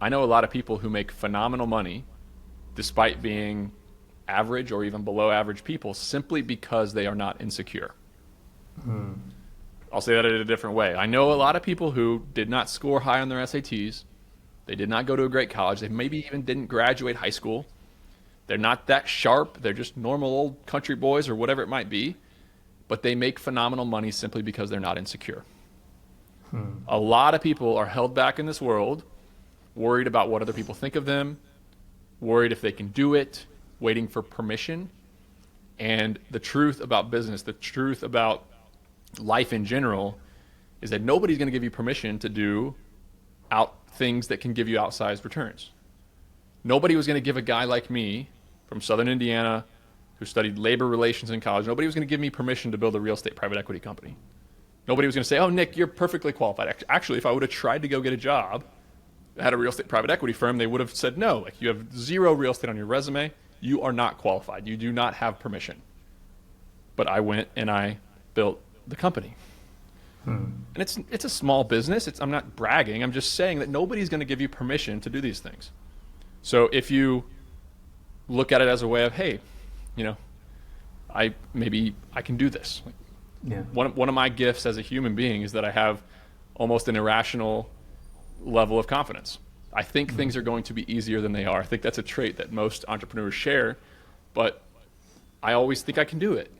I know a lot of people who make phenomenal money despite being average or even below average people simply because they are not insecure. I'll say that in a different way. I know a lot of people who did not score high on their SATs. They did not go to a great college. They maybe even didn't graduate high school. They're not that sharp. They're just normal old country boys or whatever it might be. But they make phenomenal money simply because they're not insecure. A lot of people are held back in this world, worried about what other people think of them, worried if they can do it, waiting for permission. And the truth about business, the truth about life in general, is that nobody's going to give you permission to do out things that can give you outsized returns. Nobody was going to give a guy like me from Southern Indiana who studied labor relations in college, nobody was going to give me permission to build a real estate private equity company. Nobody was going to say, oh, Nick, you're perfectly qualified. Actually, if I would have tried to go get a job at a real estate private equity firm, they would have said, no, like you have zero real estate on your resume. You are not qualified. You do not have permission. But I went and I built the company. And it's a small business. I'm not bragging. I'm just saying that nobody's going to give you permission to do these things. So if you look at it as a way of, hey, maybe I can do this. Yeah. One of my gifts as a human being is that I have almost an irrational level of confidence. I think things are going to be easier than they are. I think that's a trait that most entrepreneurs share, but I always think I can do it.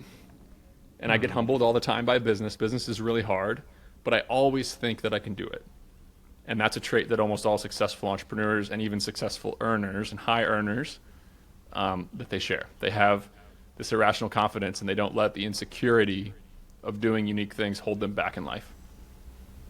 And I get humbled all the time by business. Business is really hard, but I always think that I can do it. And that's a trait that almost all successful entrepreneurs and even successful earners and high earners, that they share. They have this irrational confidence and they don't let the insecurity of doing unique things hold them back in life.